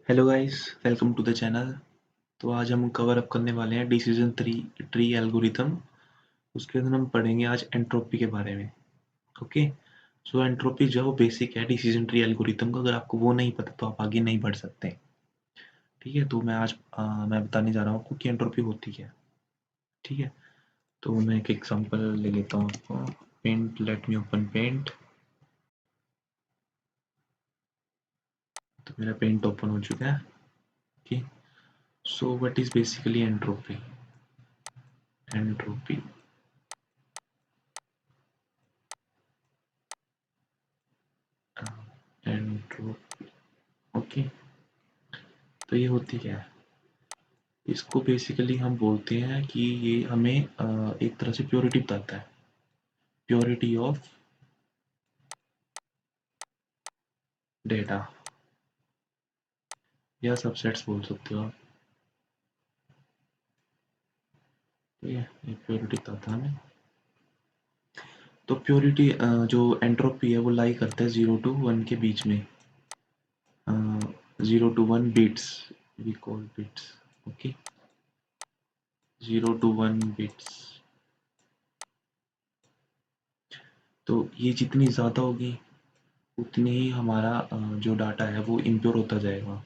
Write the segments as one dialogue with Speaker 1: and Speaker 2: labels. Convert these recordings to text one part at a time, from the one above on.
Speaker 1: Hello guys, welcome to the channel. तो आज हम कवर अप करने वाले हैं डिसीजन ट्री एल्गोरिथम। उसके अंदर हम पढ़ेंगे आज एंट्रोपी के बारे में। ओके। सो एंट्रोपी जो है वो बेसिक है डिसीजन ट्री एल्गोरिथम का। अगर आपको वो नहीं पता तो आप आगे नहीं बढ़ सकते। ठीक है, तो मैं बताने जा रहा हूँ आपको कि एंट्रोपी होती क्या है। ठीक है, तो मैं एक एग्जांपल ले लेता हूँ आपको। Paint, let me open Paint. तो मेरा पेंट ओपन हो चुका है। Okay. So what is basically entropy? Entropy entropy okay. तो ये होती क्या है? इसको बेसिकली हम बोलते हैं कि ये हमें एक तरह से प्योरिटी बताता है। प्योरिटी ऑफ डेटा या सबसेट्स बोल सकते हो आप। ठीक है, ये प्योरिटी बताता है हमें। तो प्योरिटी जो एंट्रोपी है वो लाई करता है 0 to 1 के बीच में। 0 to 1 bits, we call bits. Okay, 0 to 1 bits. तो ये जितनी ज़्यादा होगी उतनी ही हमारा जो डाटा है वो इम्प्योर होता जाएगा।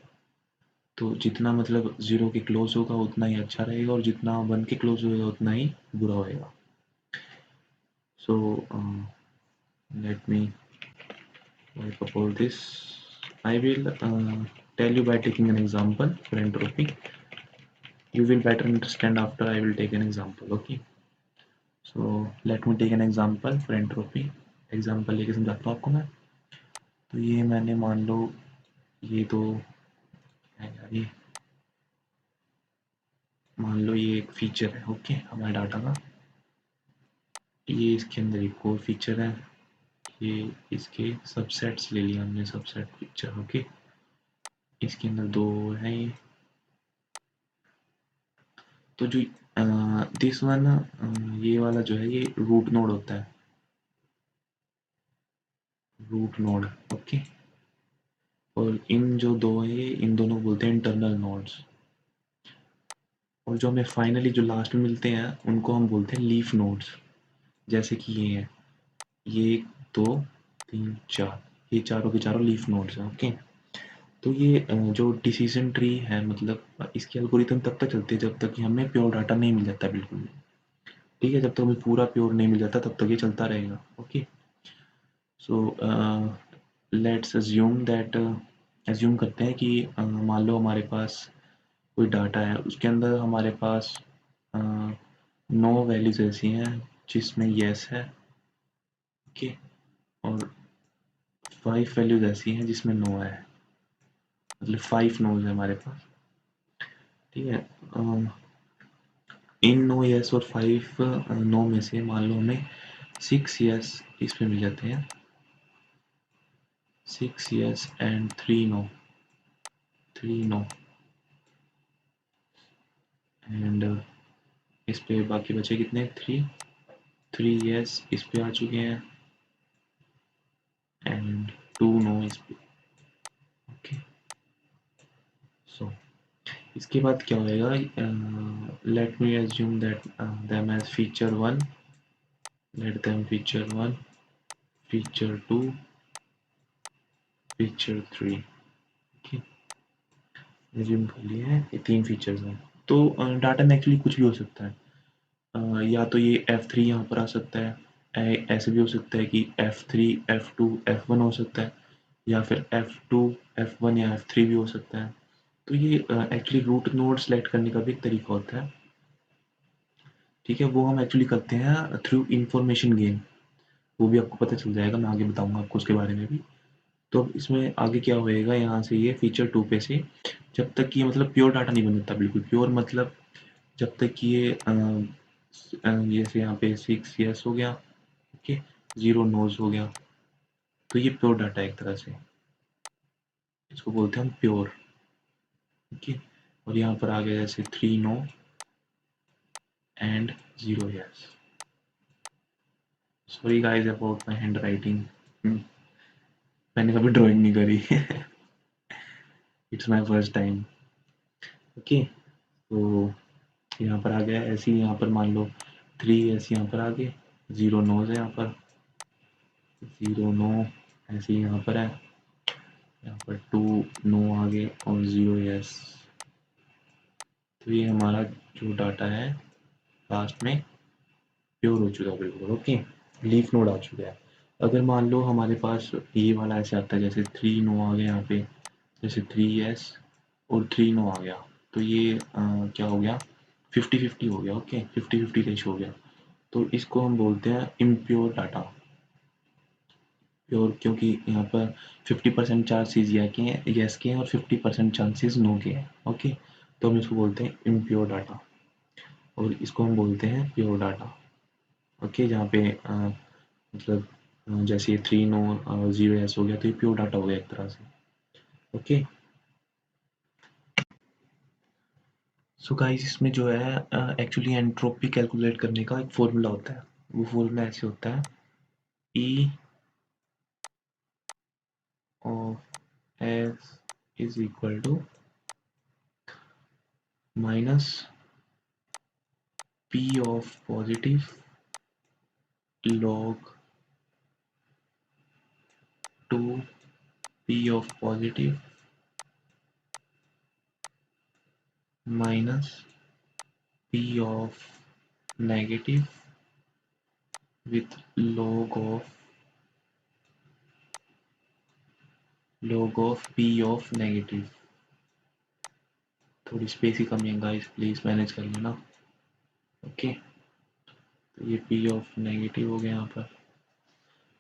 Speaker 1: तो जितना मतलब 0 के क्लोज होगा उतना ही अच्छा रहेगा, और जितना 1 के क्लोज होगा उतना ही बुरा होएगा। So let me wipe up all this. I will tell you by taking an example for entropy. You will better understand after I will take an example. Okay. So let me take an example for entropy. Example लेके समझाता हूँ आपको मैं। तो ये मैंने मान लो, ये तो है यार, ये मान लो ये एक फीचर है। ओके, हमारे डाटा का ये इसके अंदर एक और फीचर है। ये इसके सबसेट्स ले लिया हमने, सबसेट फीचर। ओके, इसके अंदर दो है ये। तो जो दिस वन, ये वाला जो है ये रूट नोड होता है। Root node. ओके। और इन जो दो है इन दोनों को बोलते हैं इंटरनल नोड्स। और जो हमें फाइनली जो लास्ट में मिलते हैं उनको हम बोलते हैं लीफ नोड्स। जैसे कि ये है, ये 1 2 3 4, ये चारों के चारों लीफ नोड्स हैं। ओके। तो ये जो डिसीजन ट्री है, मतलब इसकी एल्गोरिथम तब तक चलती है जब तक कि हमें प्योर डाटा नहीं मिल जाता बिल्कुल भी। ठीक है, जब तक हमें पूरा प्योर नहीं मिल जाता तब तक ये चलता रहेगा। Okay. So let's assume that, assume करते हैं कि मान लो हमारे पास कोई डाटा है, उसके अंदर हमारे पास 9 वैल्यूज ऐसी हैं जिसमें येस है। ओके। और 5 वैल्यूज ऐसी हैं जिसमें नो है। मतलब 5 नोज है हमारे पास। ठीक है। इन 9 येस और 5 नो में से मान लो हमें 6 येस इसमें मिल जाते हैं। 6 yes and 3 no. 3 no and इस पे बाकी बचे कितने? 3 येस इस पे आ चुके हैं एंड 2 नो इस पे। ओके। सो इसके बाद क्या होएगा? Let me assume that them as feature 1, let them feature 1, feature 2, feature 3। Okay, assume कर लिए हैं ये 3 फीचर्स हैं। तो डाटा में एक्चुअली कुछ भी हो सकता है। या तो ये F3 यहाँ पर आ सकता है, ऐसे भी हो सकता है कि F3 F2 F1 हो सकता है, या फिर F2 F1 या F3 भी हो सकता है। तो ये एक्चुअली रूट नोड सेलेक्ट करने का भी एक तरीका होता है। ठीक है, वो हम एक्चुअली करते हैं थ्रू इंफॉर्मेशन गेन। वो भी आपको पता चल जाएगा, मैं आगे बताऊंगा आपको उसके बारे में भी। तो अब इसमें आगे क्या होएगा, यहाँ से ये फीचर 2 पे से जब तक कि ये मतलब प्योर डाटा नहीं बनता, बिल्कुल प्योर मतलब जब तक कि ये जैसे यहाँ पे 6 यस हो गया, ओके, 0 नोज हो गया, तो ये प्योर डाटा है एक तरह से। इसको बोलते हैं हम प्योर। ओके। और यहाँ पर आ गया जैसे 3 no and 0 yes. Sorry guys about my handwriting, मैंने कभी ड्राइंग नहीं करी। It's my first time. Okay, तो यहाँ पर आ गया ऐसे ही, यहाँ पर मान लो 3 ऐसे यहाँ पर आ गए, 0 नोज है यहाँ पर, 0 नो ऐसे ही यहाँ पर है, यहाँ पर 2 नो आ गए और 0 यस। तो ये हमारा जो डाटा है लास्ट में प्योर हो चुका है बिल्कुल। ओके, लीफ नोड आ चुका है। अगर मान लो हमारे पास ये वाला ऐसे आता है, जैसे 3 नो आ गया यहाँ पे, जैसे 3 यस और 3 नो आ गया, तो ये क्या हो गया, 50-50 हो गया। ओके, 50-50 रेशो हो गया। तो इसको हम बोलते हैं इम्प्योर डाटा। प्योर क्योंकि यहाँ पर 50% चांसेस यस के हैं और 50% चांसेस नो के हैं। ओके, तो हम इसको बोलते हैं इम्प्योर डाटा और इसको हम बोलते हैं प्योर डाटा। ओके, जहाँ पे मतलब जैसे 3 नो 0 यस हो गया, तो ये प्योर डाटा हो गया एक तरह से। ओके, सो गाइस इसमें जो है एक्चुअली एंट्रोपी कैलकुलेट करने का एक फॉर्मूला होता है। वो फॉर्मूला ऐसे होता है, E of S is equal to minus P of positive log 2 p of positive minus p of negative with log of p of negative। थोड़ी स्पेस की कमी है गाइस, प्लीज मैनेज कर लेना। ओके, तो ये p ऑफ नेगेटिव हो गया यहाँ पर।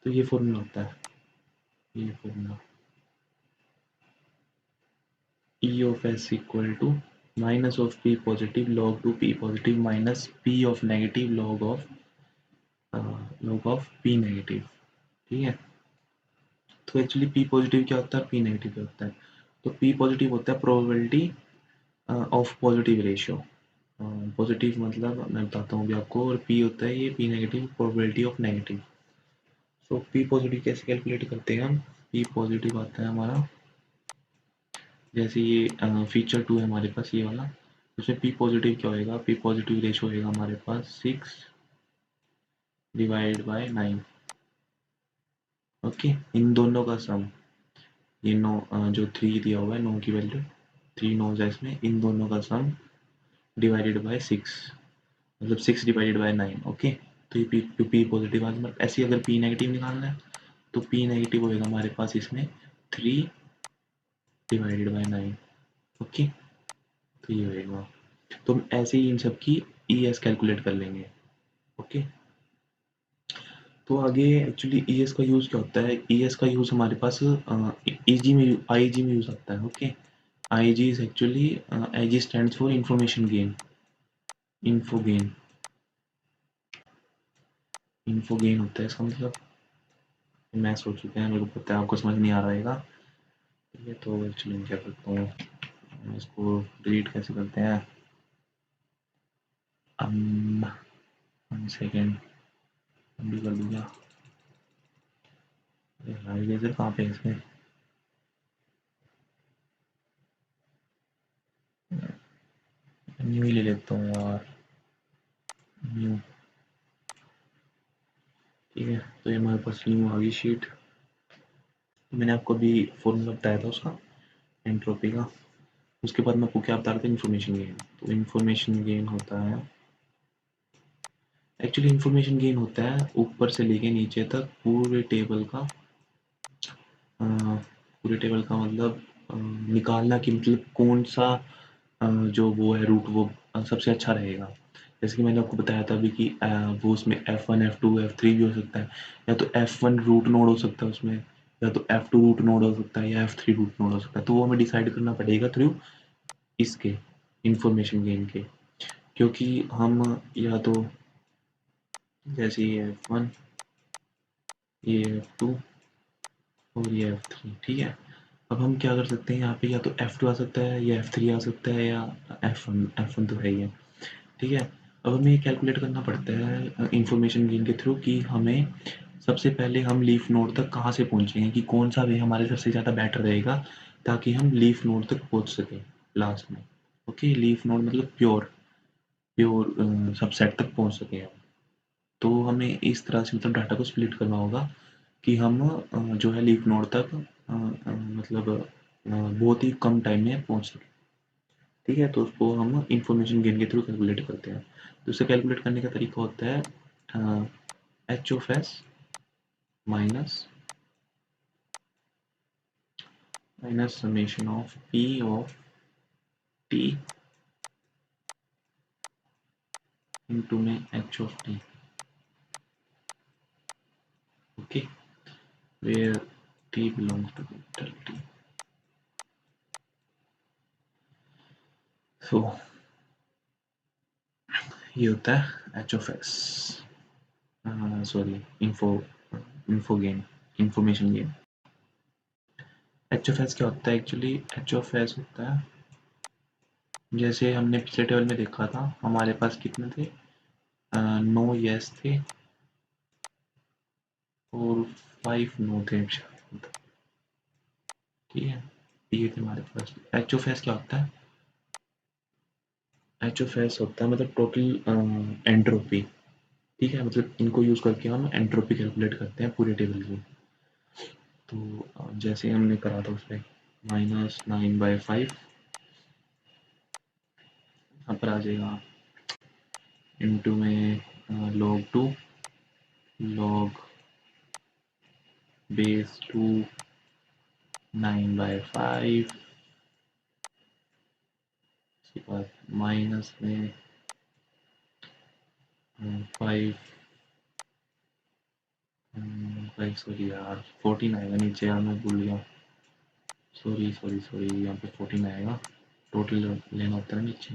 Speaker 1: तो ये फॉर्मूला होता है, ये formula e of s equal to minus of p positive log 2 p positive minus p of negative log of p negative. ठीक है, तो एक्चुअली पी पॉजिटिव क्या होता है, पी नेगेटिव क्या होता है। तो पी पॉजिटिव होता है probability of positive ratio. Positive मतलब मैं बताता हूँ अभी आपको, और पी होता है ये P negative, probability of negative. So P positive कैसे कैलकुलेट करते हैं हम, पी पॉजिटिव आता है हमारा, जैसे ये फीचर 2 है हमारे पास ये वाला, उसमें पी पॉजिटिव क्या होएगा, पी पॉजिटिव रेशियो होएगा हमारे पास 6/9। ओके, इन दोनों का सम, ये नो जो 3 दिया हुआ है, नो की वैल्यू 3 नोज है इसमें, इन दोनों का सम डिवाइडेड बाय 6, मतलब 6/9। ओके, तो ये पी पॉजिटिव आ गया। ऐसे अगर पी नेगेटिव निकालना है तो पी नेगेटिव होएगा हमारे पास इसमें 3/9। ओके, तो ये होएगा। तो हम ऐसे ही इन सब की ई एस कैलकुलेट कर लेंगे। ओके, तो आगे एक्चुअली ई एस का यूज़ क्या होता है, ई एस का यूज़ हमारे पास ई जी में आई जी में यूज़ आता है। Okay, I G is actually I G stands for information gain, info gain, info gain होता है इसका मतलब। मैं सोच चुका है, मेरे को पता है आपको समझ नहीं आ रहेगा। ठीक है, तो एक्चुअली मैं क्या करता हूँ, मैं इसको डिलीट कैसे करते हैं, um, 1 सेकेंड, भी कर दूँगा। इरेजर कहाँ पे है इसमें, न्यू ही ले लेता हूँ यार, न्यू। ठीक है, तो ये हमारे पास न्यू आ गई शीट। मैंने आपको अभी फॉर्मूला बताया था उसका, एंट्रोपी का। उसके बाद मैं आपको क्या बता रहा था, इन्फॉर्मेशन गेन। तो इन्फॉर्मेशन गेन होता है, एक्चुअली इन्फॉर्मेशन गेन होता है ऊपर से लेके नीचे तक पूरे टेबल का, पूरे टेबल का मतलब निकालना कि मतलब कौन सा जो वो है रूट वो सबसे अच्छा रहेगा। जैसे कि मैंने आपको बताया था अभी कि वो उसमें F1 F2 F3 भी हो सकता है, या तो F1 रूट नोड हो सकता है उसमें, या तो F2 रूट नोड हो सकता है, या F3 रूट नोड हो सकता है। तो वो हमें डिसाइड करना पड़ेगा थ्रू इसके इंफॉर्मेशन गेन के, क्योंकि हम या तो जैसे ये F1, ये F2 और ये F3। ठीक है, अब हम क्या कर सकते हैं यहाँ पे, या तो F2 आ सकता है, या F3 आ सकता है, या F1 तो है ही है। ठीक है, अब हमें कैलकुलेट करना पड़ता है इंफॉर्मेशन गेन के थ्रू कि हमें सबसे पहले हम लीफ नोड तक कहाँ से पहुँचे हैं, कि कौन सा वे हमारे सबसे ज़्यादा बेटर रहेगा ताकि हम लीफ नोड तक पहुंच सकें लास्ट में। ओके, लीफ नोड मतलब प्योर प्योर सबसेट तक पहुंच सकें हम। तो हमें इस तरह से मतलब डाटा को स्प्लिट करना होगा कि हम जो है लीफ नोड तक मतलब बहुत ही कम टाइम में पहुंच सकें। ठीक है, तो उसको हम इंफॉर्मेशन गेन के थ्रू कैलकुलेट करते हैं। तो उसे कैलकुलेट करने का तरीका होता है H of S minus summation of P of T into में H of T. Okay, where T belongs to capital T. So ये होता है H of S, sorry info gain, information gain. H of S क्या होता है actually? H of S होता है, जैसे हमने पिछले टेबल में देखा था, हमारे पास कितने थे? 9 यस थे और 5 नो थे शायद। ठीक है, ये थे हमारे पास। एच ऑफ एस क्या होता है? एच ऑफ एस होता है मतलब टोटल एंट्रोपी। ठीक है, मतलब इनको यूज करके हम एंट्रोपी कैलकुलेट करते हैं पूरे टेबल की। तो जैसे हमने करा था उसमें -9/5 यहाँ पर आ जाएगा, इंटू में log 2 log बेस 2 9/5, उसके बाद माइनस में 5 सॉरी यार 14 आएगा नीचे, यार मैं भूल गया, सॉरी सॉरी सॉरी, यहाँ पे 14 आएगा, टोटल लेना होता है नीचे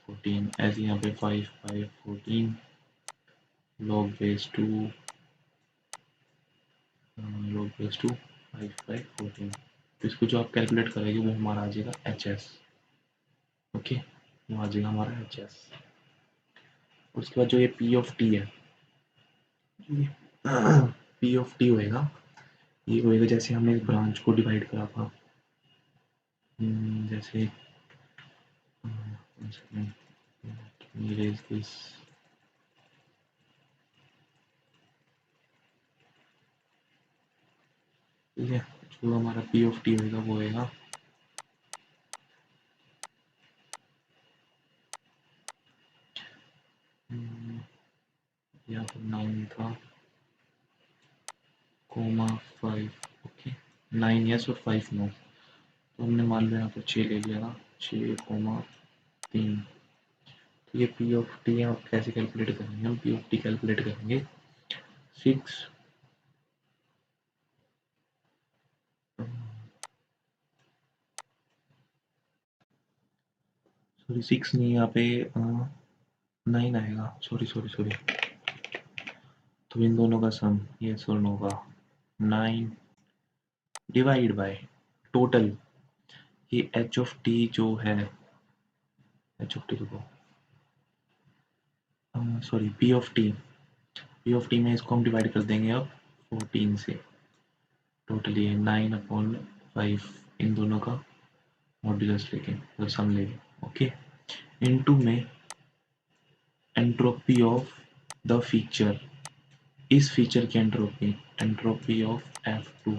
Speaker 1: 14, ऐसे यहाँ पे 5/14 log बेस 2 5/14। तो इसको जो आप कैलकुलेट करेंगे वो हमारा आ जाएगा एच एस। ओके, वो आ जाएगा हमारा एच एस। उसके बाद जो ये पी ऑफ टी है, पी ऑफ टी होएगा, ये होएगा जैसे हमने एक ब्रांच को डिवाइड करा था, जैसे erase this, ठीक है, जो हमारा पी ऑफ टी होएगा वो होएगा यहाँ पर 9 था कोमा 5। ओके, 9 यस और 5 नो, तो हमने मान लिया यहाँ पर 6 ले लिया था, 6,3। तो ये पी ऑफ टी आप कैसे कैलकुलेट करेंगे? हम पी ऑफ टी कैलकुलेट करेंगे 6 सॉरी 6 नहीं, यहाँ पे 9 आएगा, सॉरी सॉरी सॉरी। तो इन दोनों का सम ये सॉल्व होगा 9 डिवाइड बाय टोटल, ये एच ऑफ टी जो है, एच ऑफ टी रुको, sorry P of T, P of T में इसको हम डिवाइड कर देंगे अब 14 से, टोटल ये 9/5 इन दोनों का मॉड्यूलस लेके मतलब सम लेके। ओके, इनटू में एंट्रोपी ऑफ द फीचर, इस फीचर की entropy, entropy of F2,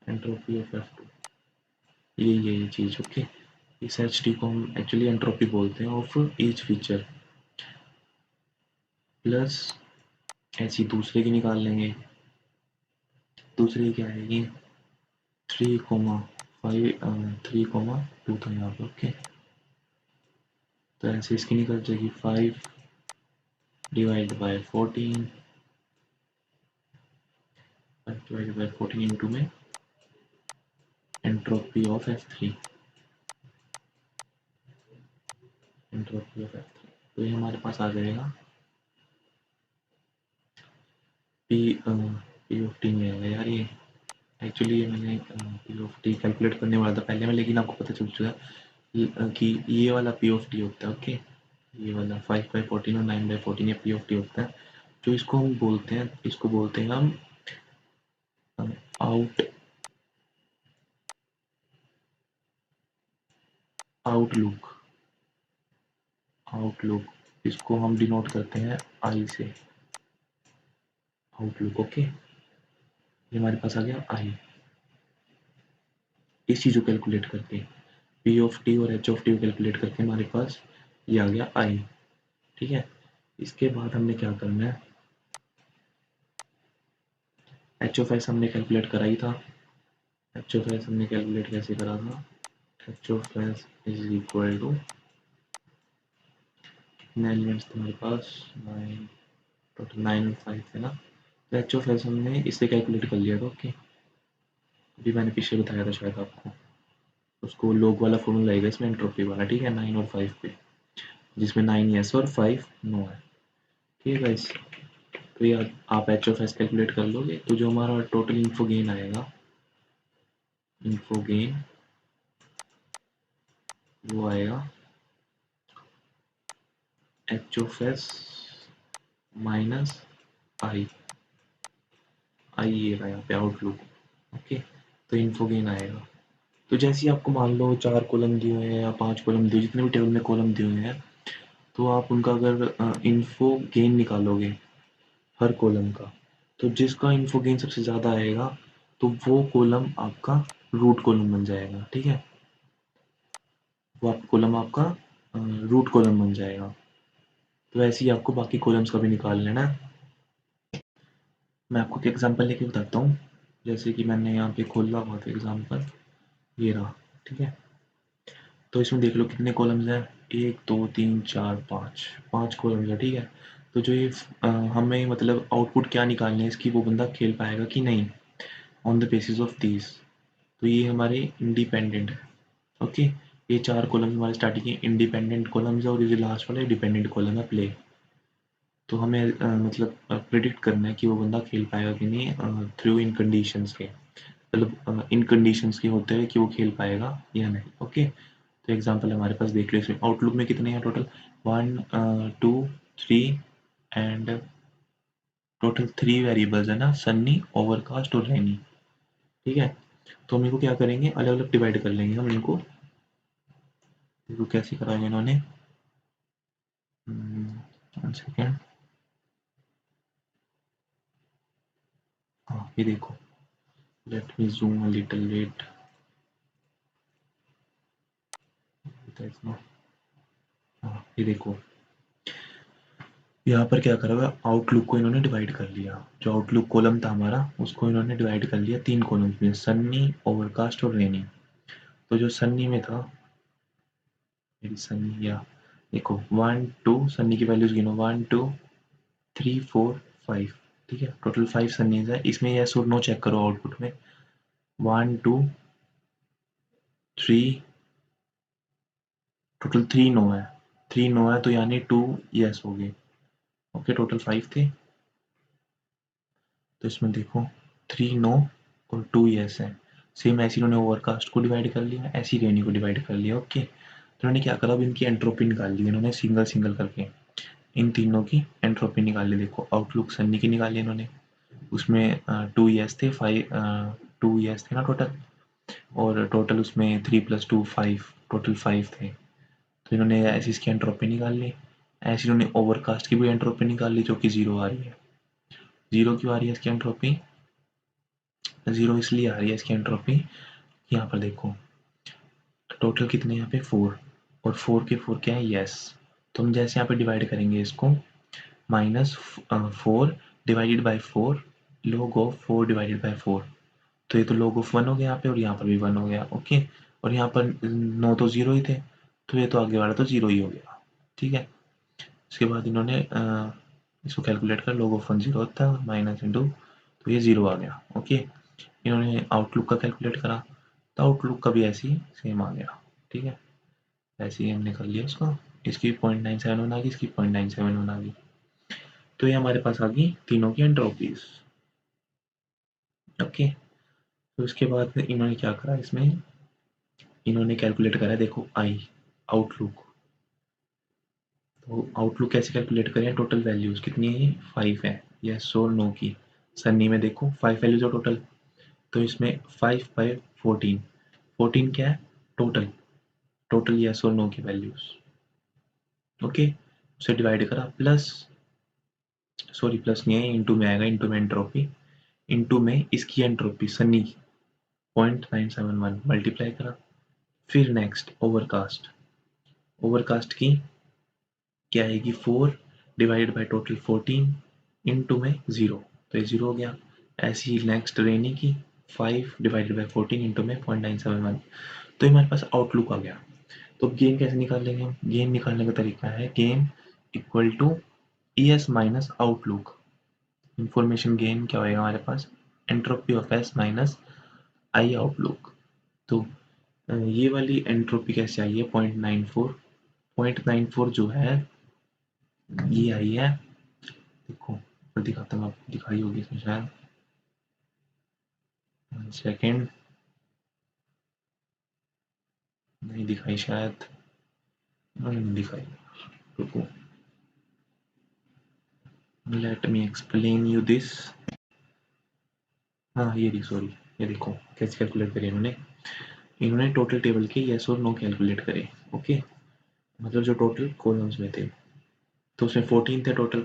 Speaker 1: entropy of F2, ये चीज। ओके, इस एच टी को हम एक्चुअली एंट्रोपी बोलते हैं ऑफ ईच फीचर, प्लस ऐसी दूसरे की निकाल लेंगे, दूसरे की क्या आएगी 3,2 था यहाँ पे। ओके, तो ऐसे इसकी निकल जाएगी 5 divide by 14, 5 divide by 14 into में entropy of F3, entropy of F3। तो ये हमारे पास आ जाएगा पी ऑफ टी में आएगा यार ये, एक्चुअली ये मैंने पी ऑफ टी कैलकुलेट करने वाला था पहले में, लेकिन आपको पता चल चुका है कि ये वाला पी ऑफ टी होता है। ओके, ये वाला 5/14 और 9/14 ये पी ऑफ टी होता है। जो इसको हम बोलते हैं, इसको बोलते हैं हम आउट आउटलुक। आउटलुक इसको हम डिनोट करते हैं आई से, आउटलुक। ओके, ये हमारे पास आ गया आई। इस चीज़ को कैलकुलेट करके पी ऑफ टी और एच ऑफ टी को कैलकुलेट करके हमारे पास ये आ गया आई। ठीक है, इसके बाद हमने क्या करना है, एच ऑफ एस हमने कैलकुलेट करा ही था। एच ऑफ एस हमने कैलकुलेट कैसे करा था, H of S is equal to, कितने एलिमेंट्स थे हमारे पास, 9, टोटल 9 और 5 है ना। तो एच ऑफ एस हमने इससे कैलकुलेट कर लिया था। ओके, अभी मैंने पीछे बताया था शायद आपको, उसको लोग वाला फॉर्मूला आएगा इसमें एंट्रोपी वाला। ठीक है, 9 और 5 पे, जिसमें 9 यस और 5 नो है। ठीक है गाइस, तो ये आप एच ऑफ एस कैलकुलेट कर लोगे तो जो हमारा टोटल इन्फो गेन आएगा, इन्फो गेन वो आएगा एच ऑफ एस माइनस आई। आई ये रहा यहाँ पे आउटलुक। ओके, तो इन्फो गेन आएगा। तो जैसे ही आपको मान लो 4 कॉलम दिए हुए हैं या 5 कॉलम दिए, जितने भी टेबल में कॉलम दिए हुए हैं, तो आप उनका अगर इन्फो गेन निकालोगे हर कॉलम का, तो जिसका इन्फो गेन सबसे ज़्यादा आएगा तो वो कॉलम आपका रूट कॉलम बन जाएगा। ठीक है, वो आप कॉलम आपका रूट कॉलम बन जाएगा। तो ऐसे ही आपको बाकी कॉलम्स का भी निकाल लेना है। मैं आपको एक एग्जांपल लेके बताता हूँ। जैसे कि मैंने यहाँ पे खोला हुआ था एग्जांपल, ये रहा। ठीक है, तो इसमें देख लो कितने कॉलम्स हैं, 1 2 3 4 5, 5 कॉलम्स है। ठीक है, तो जो ये हमें मतलब आउटपुट क्या निकालने है इसकी, वो बंदा खेल पाएगा कि नहीं, on the basis of this. तो ये हमारे इंडिपेंडेंट है। ओके, ये 4 कॉलम्स हमारे स्टार्टिंग के इंडिपेंडेंट कॉलम्स है और ये जो लास्ट वाला डिपेंडेंट कॉलम है प्ले। तो हमें मतलब प्रिडिक्ट करना है कि वो बंदा खेल पाएगा कि नहीं थ्रू इन कंडीशंस के, मतलब इन कंडीशंस के होते हुए कि वो खेल पाएगा या नहीं। ओके, तो एग्जांपल हमारे पास देख लो, इसमें आउटलुक में कितने हैं टोटल, 1 2 3 एंड टोटल 3 वेरिएबल्स है ना, सन्नी ओवरकास्ट और रेनी। ठीक है, तो हम इनको क्या करेंगे, अलग अलग डिवाइड कर लेंगे हम इनको। इनको कैसे कराएंगे इन्होंने, 1 सेकेंड, हाँ ये देखो, let me zoom a little let, हाँ ये देखो, यहाँ पर क्या करा हुआ, आउटलुक को इन्होंने डिवाइड कर लिया। जो आउटलुक कॉलम था हमारा उसको इन्होंने डिवाइड कर लिया 3 कॉलम्स में, सन्नी ओवरकास्ट और रेनी। तो जो सन्नी में था, मेरी सन्नी या देखो 1 2, सन्नी की वैल्यूज गिनो, 1 2 3 4 5। ठीक है, टोटल 5 सन्नीज है। इसमें यस और नो चेक करो आउटपुट में, 1 2 3, टोटल 3 नो है, 3 नो है तो यानी 2 यस हो गए। ओके, टोटल 5 थे, तो इसमें देखो 3 नो और 2 यस है। सेम ऐसे इन्होंने ओवरकास्ट को डिवाइड कर लिया, ऐसी रेनी को डिवाइड कर लिया। ओके, तो इन्होंने क्या करा, अब इनकी एंट्रोपी निकाल ली इन्होंने सिंगल सिंगल करके, इन तीनों की एंट्रोपी निकाल ली। देखो आउटलुक सन्नी की निकाली इन्होंने, उसमें 2 यस थे, 5 2 यस थे ना टोटल, और टोटल उसमें 3 + 2 5, टोटल 5 थे। तो इन्होंने ऐसी इसकी एंट्रोपी निकाल ली। ऐसे इन्होंने ओवरकास्ट की भी एंट्रोपी निकाल ली जो कि 0 आ रही है। 0 क्यों आ रही है इसकी एंट्रोपी, 0 इसलिए आ रही है इसकी एंट्रोपी, यहाँ पर देखो टोटल कितने यहाँ पे 4, और 4 के 4 क्या है, यस। तो हम जैसे यहाँ पे डिवाइड करेंगे इसको, -4 divided by 4, log of 4 divided by 4, तो ये तो log ऑफ 1 हो गया यहाँ पे, और यहाँ पर भी 1 हो गया। ओके, और यहाँ पर 9 तो 0 ही थे, तो ये तो आगे वाला तो 0 ही हो गया। ठीक है, इसके बाद इन्होंने इसको कैलकुलेट कर, log ऑफ 1 0 होता है, माइनस इंटू, तो ये 0 आ गया। ओके, इन्होंने आउटलुक का कैलकुलेट करा, तो आउटलुक का भी ऐसे ही सेम आ गया। ठीक है, ऐसे ही हमने कर लिया इसको, इसकी 0.97 आ गई, इसकी 0.97 आ गई। तो ये हमारे पास आ गई तीनों की एंट्रोपीज। ओके, तो उसके बाद इन्होंने क्या करा, इसमें इन्होंने कैलकुलेट करा, देखो आई आउटलुक, तो आउटलुक कैसे कैलकुलेट करें? टोटल वैल्यूज़ कितनी है? 5 है, यस और नो की। सन्नी में देखो 5 वैल्यूज़ है टोटल, तो इसमें 5 बाय 14, 14 क्या है? टोटल, टोटल यस और नो की वैल्यूज़। ओके, उसे डिवाइड करा, प्लस, सॉरी प्लस नहीं है, इंटू में आएगा, इंटू में एंट्रोपी, इंटू में इसकी एंट्रोपी सन्नी की 0.971 मल्टीप्लाई करा। फिर नेक्स्ट ओवरकास्ट, ओवरकास्ट की क्या आएगी? 4 डिवाइड बाय टोटल 14 इंटू में 0, तो ये 0 हो गया। ऐसे ही नेक्स्ट रेनी की 5 डिवाइडेड बाय 14 इंटू में 0.971, तो ये हमारे पास आउटलुक आ गया। तो गेन कैसे निकाल लेंगे हम? गेन निकालने का तरीका है gain equal to ES minus outlook. Information gain क्या होएगा हमारे पास? Entropy of S minus I outlook. तो ये वाली एंट्रोपी कैसे आई है? 0.94, 0.94 जो है ये आई है, देखो मैं दिखाता हूँ, आपको दिखाई होगी इसमें शायद, 1 सेकेंड, नहीं दिखाई शायद, नहीं दिखाई, रुको, let me explain you this. हाँ ये देखो, सॉरी, ये देखो कैसे कैलकुलेट करें इन्होंने। इन्होंने टोटल टेबल के येस और नो कैलकुलेट करे। ओके, मतलब जो टोटल कॉलम्स में थे, तो उसमें 14 थे टोटल,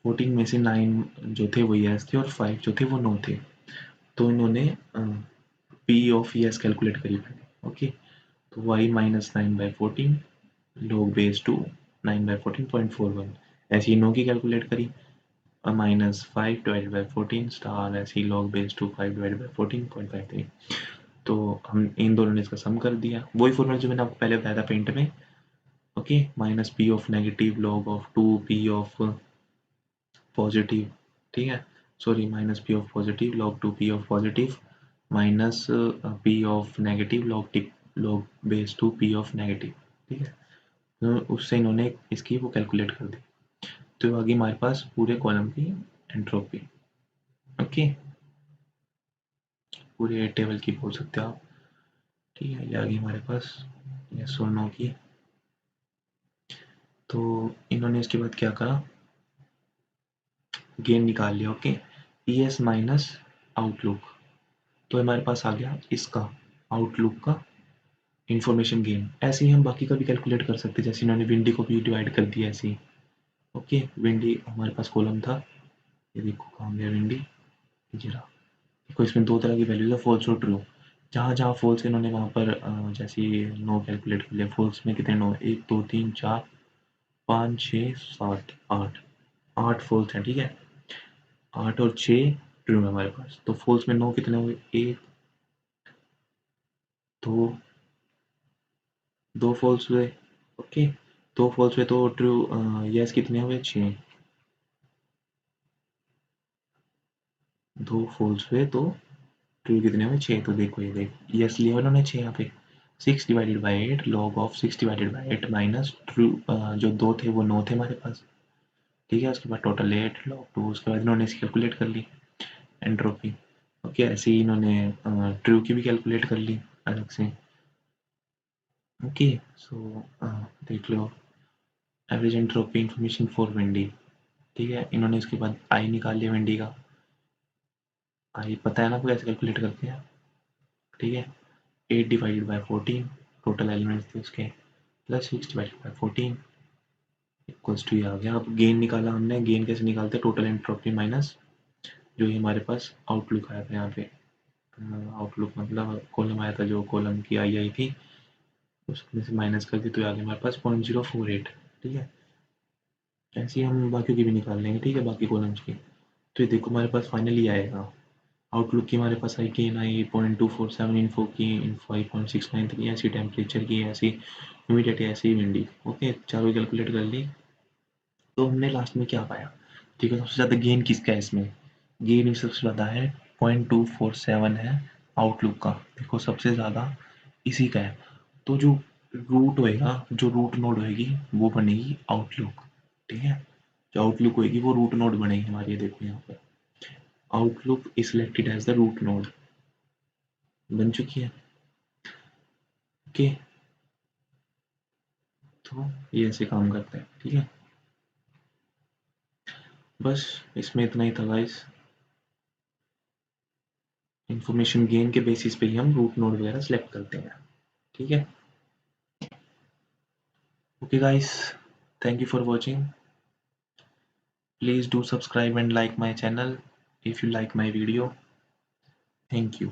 Speaker 1: 14 में से 9 जो थे वो येस थे और 5 जो थे वो नो थे। तो इन्होंने पी ऑफ येस कैलकुलेट करी पहले। ओके, तो y minus 9/14 log base two 9/14.41, ऐसे ही नो की कैलकुलेट करी, माइनस 5 डिवाइडेड बाई 14 स्टार, ऐसे ही log base two 5 divided by 14.53। तो हम इन दोनों ने इसका सम कर दिया, वही फॉर्मूला जो मैंने आपको पहले बताया था पेंट में। Okay, minus P of negative log of 2 P of positive, ठीक है, sorry minus P of positive log 2 P of positive minus P of negative log base two P of negative, ठीक है। तो उससे इन्होंने इसकी वो कैलकुलेट कर दी, तो आ गई हमारे पास पूरे कॉलम की एंट्रोपी। ओके, पूरे टेबल की बोल सकते हो आप, ठीक है, ये आ गई हमारे पास यस और नो की। तो इन्होंने इसके बाद क्या करा? गेन निकाल लिया। Okay, E S minus outlook, तो हमारे पास आ गया इसका आउटलुक का इंफॉर्मेशन गेन। ऐसे ही हम बाकी का भी कैलकुलेट कर सकते हैं, जैसे इन्होंने विंडी को भी डिवाइड कर दिया ऐसे ही। ओके, विंडी हमारे पास कॉलम था, ये देखो कहाँ गया विंडी, जरा देखो, इसमें दो तरह की वैल्यूज है, फॉल्स और ट्रू। जहाँ जहाँ फॉल्स इन्होंने वहाँ पर जैसे नो कैलकुलेट कर लिया। फॉल्स में कितने नो? 1 2 3 4 5 6 7 8, 8 फॉल्स हैं, ठीक है, 8 और 6 ट्रू है हमारे पास। तो फॉल्स में नो कितने हुए? 1 2, 2 फॉल्स हुए। ओके, 2 फॉल्स हुए, तो ट्रू यस कितने हुए? 6, 2 फॉल्स हुए तो ट्रू कितने हुए? 6। तो देखो ये देख, यस लिया उन्होंने 6 यहाँ पे, 6 divided by 8 log of 6 divided by 8 minus true, जो 2 थे वो 9 थे हमारे पास, ठीक है। उसके बाद टोटल 8 लॉग 2, उसके बाद इन्होंने इसकी कैलकुलेट कर ली एंट्रोपी। ओके, ऐसे ही इन्होंने ट्रू की भी कैलकुलेट कर ली अलग से। ओके, सो देख लो average entropy information for windy, ठीक है। इन्होंने इसके बाद आई निकाल लिया विंडी का, आई पता है ना आपको कैसे कैलकुलेट करते हैं, ठीक है। 8 डिवाइडेड बाई 14 टोटल एलिमेंट्स थे उसके, plus 6 divided by 14 equals to, ये आ गया। अब गेन निकाला हमने, गेन कैसे निकालते हैं? टोटल एंट्रोपी माइनस जो ही हमारे पास आउटलुक आया था यहाँ पे, आउटलुक मतलब कॉलम आया था, जो कॉलम की आई आई थी उसमें से माइनस कर दी, तो आ गया हमारे पास 0.048, ठीक है। ऐसे ही हम बाकी की भी निकाल लेंगे, ठीक है, बाकी कॉलम्स की। तो ये देखो हमारे पास फाइनली आएगा आउटलुक की, हमारे पास आई गेन आई 0.247, इन्फो की 5.693, ऐसी टेम्परेचर की, ऐसी ह्यूमिडिटी, ऐसी विंडी। ओके, चारों कैलकुलेट कर ली। तो हमने लास्ट में क्या पाया? ठीक है, सबसे ज़्यादा गेन किसका है इसमें? गेन सबसे ज़्यादा है 0.247 है आउटलुक का, देखो सबसे ज़्यादा इसी का है। तो जो रूट होएगा, जो रूट नोड होएगी वो बनेगी आउटलुक, ठीक है। जो आउटलुक होएगी वो रूट नोड बनेगी हमारी, ये देखो यहाँ पर outlook is selected as the root node, बन चुकी है। ओके, तो ये ऐसे काम करता है, ठीक है। बस इसमें इतना ही था गाइस। इंफॉर्मेशन गेन के बेसिस पे ही हम रूट नोड वगैरह सेलेक्ट करते हैं, ठीक है। Okay guys, thank you for watching. Please do subscribe and like my channel if you like my video. Thank you.